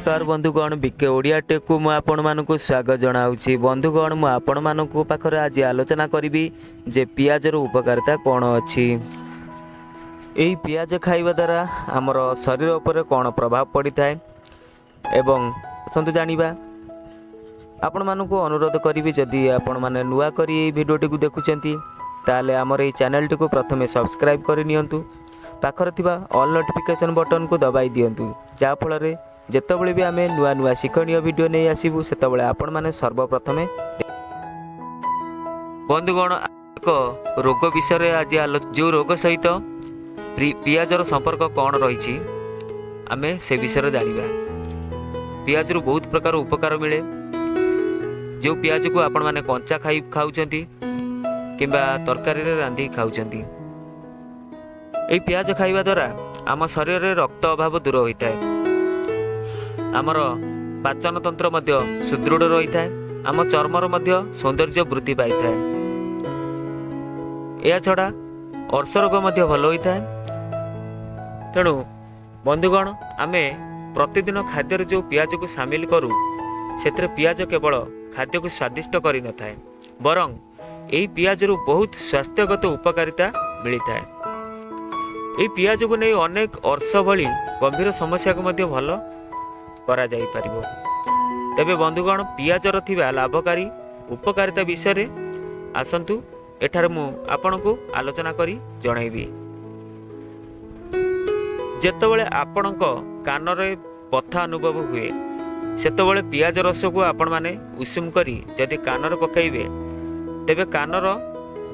नमस्कार बंधुगण BK Odia take को मु आपण मानकु स्वागत जनाउछि। बंधुगण मु आपण मानकु पाखरे आज आलोचना करिबी जे पियाज रो उपकारिता कोन अछि। एई पियाज खाइबा द्वारा हमर शरीर उपर कोन प्रभाव पड़ी थाए एवं संतु जानिबा आपण मानकु अनुरोध करिबी जदि आपण माने नुवा करी एई भिडियोटी को देखुचंती ताले हमर एई चैनल टी को प्रथमे सब्सक्राइब करि नियंतु। पाखरे थिबा ऑल नोटिफिकेशन बटन को दबाई दियंतु जा फଳରେ जेतबळे भी आमे नुआ नुआ शिक्षणीय वीडियो नहीं आसीबु सेतबळे आपण माने सर्वप्रथमे। बंधुगण एक रोग विषय आज जो रोग सहित पियाजर संपर्क कौन रही आमे से विषय जानिबा। पियाज रु बहुत प्रकार उपकार मिले। जो पियाज को आपण माने कंचा खाउचंती किंबा तरकारी रे रांधी खाउचंती। एई पियाज खाइबा द्वारा आम शरीर रे रक्त अभाव दूर होइता है। आमर पाचन तंत्र मध्य सुदृढ़ रही थाए। आम चर्मर मध्य सौंदर्य वृद्धि पाई थाए। या छड़ा अर्श रोग मध्य भल होता है। तेणु बंधुगण आमे प्रतिदिन खाद्य जो पियाज को सामिल करूँ से पियाज केवल खाद्य को स्वादिष्ट करि न थाए बरं एई पियाज रु बहुत स्वास्थ्यगत उपकारिता मिलता है। एई पियाज को नहीं अनेक अर्श भली गंभीर समस्या को मध्य भल करा जाई परिबो। तेबे बंधुगण पियाजर थिबा लाभकारी उपकारिता विषय आसंतु एठार मु आपनकु आलोचना करी जणाइबी। जेतबळे आपनक कानरे बथा अनुभव हुए सेतबळे पियाज रस को आपण माने उषुम करी जदि कानर पकाइबे तेबे कानर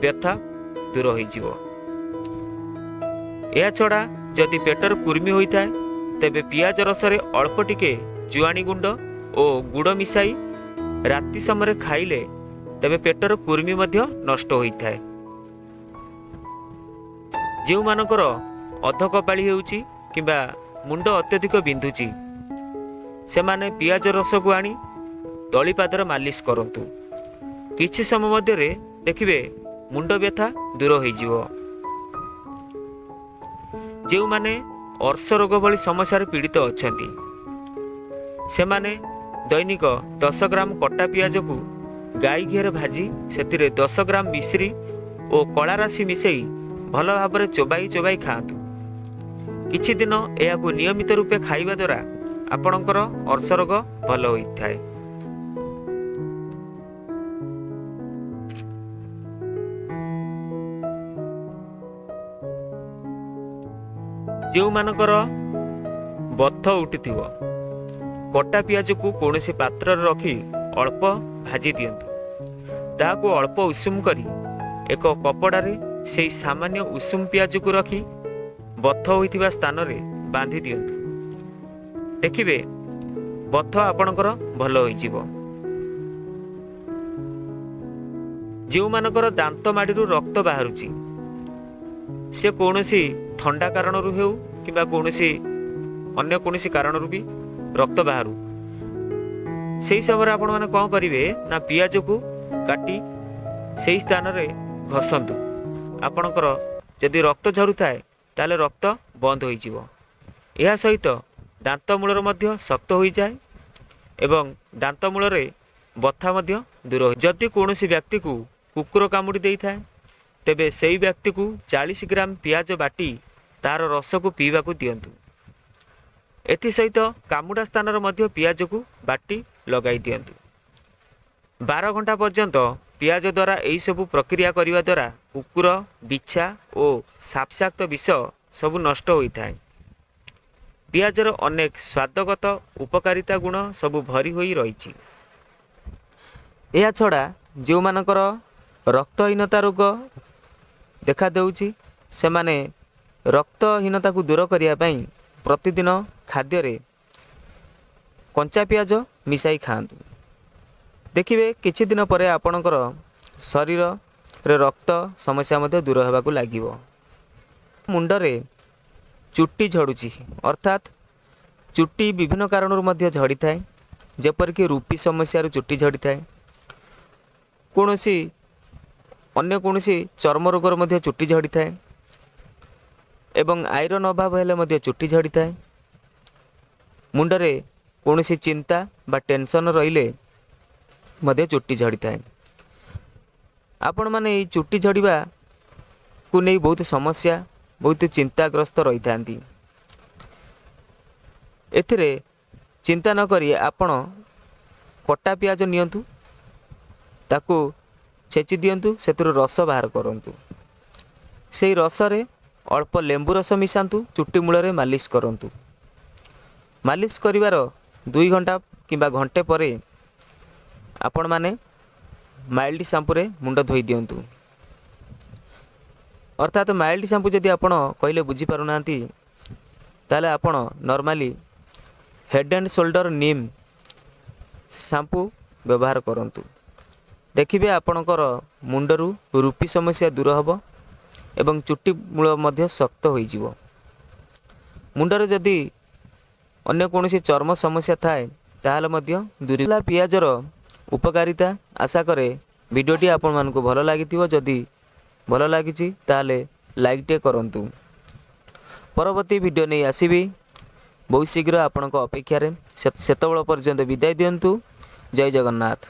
व्यथा दूर होई जिवो। या छड़ा जदि पेटर कुर्मी होता है तेबे पियाज रसरे अल्प टिके जुआणी गुंड और गुड़ मिसाई राति समय खाइले तेबे पेटर कुर्मी मध्य नष्ट होता है। जो मानकर अधकपाली होउची किंबा मुंड अत्यधिक बिंधुची से माने पियाज रस को आनी तली पादर मालिश करंतु। किछि समय मध्य रे देखिबे मुंड व्यथा दूर होई जिवो। जो माने अर्श रोग भली समस्या पीड़ित अछंती से माने दैनिक 10 ग्राम कटा पियाज को गाई घी भाजी से 10 ग्राम मिश्री और कला राशि मिसई भल भाव चोबाई चोबाई खातु। किछि दिन यह नियमित रूपे खाइबा द्वारा आपणकर अर्श रोग भल होता है। जो मानकर बथ उठिथिबो कटा पियाज को कौनसी पात्र रखी अल्प भाजी दियंतु। ताहाको अल्प उषुम करी एक कपड़ारे से सामान्य उषुम पियाज को रखी बथ होइथिबा स्थान रे बांधी दियंतु। देखिबे बथ आपणकर भल होई जिवो। जो मानकर दांत माड़ीरू रक्त बाहरुची से कौनसी ठंडा कारण रु हेउ किंबा कौनसी अन्य कौनसी कारण रु भी रक्त बाहरु से समय आपण माने कौन करिवे ना पियाज को काटी से स्थान रे घसंतु। आपणकर जदि रक्त झरु थाए ताले रक्त बंद होई जिवो। एहा सहित दांत मूलर मध्य शक्त होई जाय एवं दांत मूल रे बथा मध्य दूर हो। जदि कौनसी व्यक्ति को कुकुर कामुड़ी देई थाए तेबे सेई व्यक्ति को 40 ग्राम पियाज बाटी तार रस को पीवा को दियंतु। एथि सहित कामुड़ा स्थान मध्य पियाज को बाटी लगाई दियंतु। 12 घंटा पर्यंत पियाज द्वारा यही सबु प्रक्रिया करिवा द्वारा कुकुर बिछा और सापसाक्त विष सबु नष्ट होता है। पियाजर अनेक स्वादगत उपकारिता गुण सबु भरी होई रही। यह छड़ा जो मानकर रक्तहीनता रोग देखा देउची से माने रक्तहीनता को दूर करिया पई प्रतिदिन खाद्य रे कंचा पियाज मिसाई खांतु। देखिबे किछि दिन परे आपणकर शरीर रे रक्त समस्या मध्य दूर होबा को लागिवो। मुंड रे चुट्टी झड़ुची अर्थात चुट्टी विभिन्न कारण मध्य झड़ी थाए जेपरिक रूपी समस्या चुट्टी झड़ी थाए। कौनसी अन्य कौनसी चर्म रोगर मध्य चुट्टी झड़ी थाए एवं आयरन अभाव हेले मध्य चुट्टी झड़ी थाए। मुंडरे କୌଣସି ଚିନ୍ତା ବା ଟେନସନ୍ ରହିଲେ ମଧ୍ୟ ଚୁଟି ଝଡ଼ିଥାଏ। ଆପଣମାନେ ଏଇ ଚୁଟି ଝଡ଼ିବାକୁ ନେଇ ବହୁତ ସମସ୍ୟା, ବହୁତ ଚିନ୍ତାଗ୍ରସ୍ତ ରହିଥାନ୍ତି। ଏଥିରେ ଚିନ୍ତା ନ କରି ଆପଣ କଟା ପିଆଜ ନିଅନ୍ତୁ, ତାକୁ ଛେଚି ଦିଅନ୍ତୁ, ସେଥିରୁ ରସ ବାହାର କରନ୍ତୁ। ସେହି ରସରେ ଅଳ୍ପ ଲେମ୍ବୁ ରସ ମିଶାନ୍ତୁ, ଚୁଟି ମୂଳରେ ମାଲିସ କରନ୍ତୁ। ମାଲିସ କରିବାର 2 ଘଣ୍ଟା କିମ୍ବା ଘଣ୍ଟେ ପରେ ଆପଣମାନେ ମାଇଲ୍ଡ ସାମ୍ପୁରେ ମୁଣ୍ଡ ଧୋଇ ଦିଅନ୍ତୁ। ଅର୍ଥାତ୍ ମାଇଲ୍ଡ ସାମ୍ପୁ ଯଦି ଆପଣ କହିଲେ ବୁଝିପାରୁନାହାନ୍ତି, ତାହେଲେ ଆପଣ normally head and shoulder neem shampoo ବ୍ୟବହାର କରନ୍ତୁ। ଦେଖିବେ ଆପଣଙ୍କର ମୁଣ୍ଡରୁ ରୁପି ସମସ୍ୟା ଦୂର ହେବ ଏବଂ ଚୁଟି ମୂଳ ମଧ୍ୟ ଶକ୍ତ ହୋଇଯିବ। ମୁଣ୍ଡରେ ଯଦି ଅନ୍ୟ କୌଣସି ଚର୍ମ ସମସ୍ୟା ଥାଏ ତାହେଲେ ମଧ୍ୟ ଦୂରେଇଲା। ପିଆଜର ଉପକାରିତା ଆଶା କରେ ଭିଡ଼ିଓଟି ଆପଣମାନଙ୍କୁ ଭଲ ଲାଗିଥିବ। ଯଦି ଭଲ ଲାଗିଛି ତାହେଲେ ଲାଇକ୍ଟେ କରନ୍ତୁ। ପରବର୍ତ୍ତୀ ଭିଡ଼ିଓ ନେଇ ଆସିବି ବହୁତ ଶୀଘ୍ର ଆପଣଙ୍କ ଅପେକ୍ଷାରେ। ସେତେବେଳ ପର୍ଯ୍ୟନ୍ତ ବିଦାୟ ଦିଅନ୍ତୁ। ଜୟ ଜଗନ୍ନାଥ।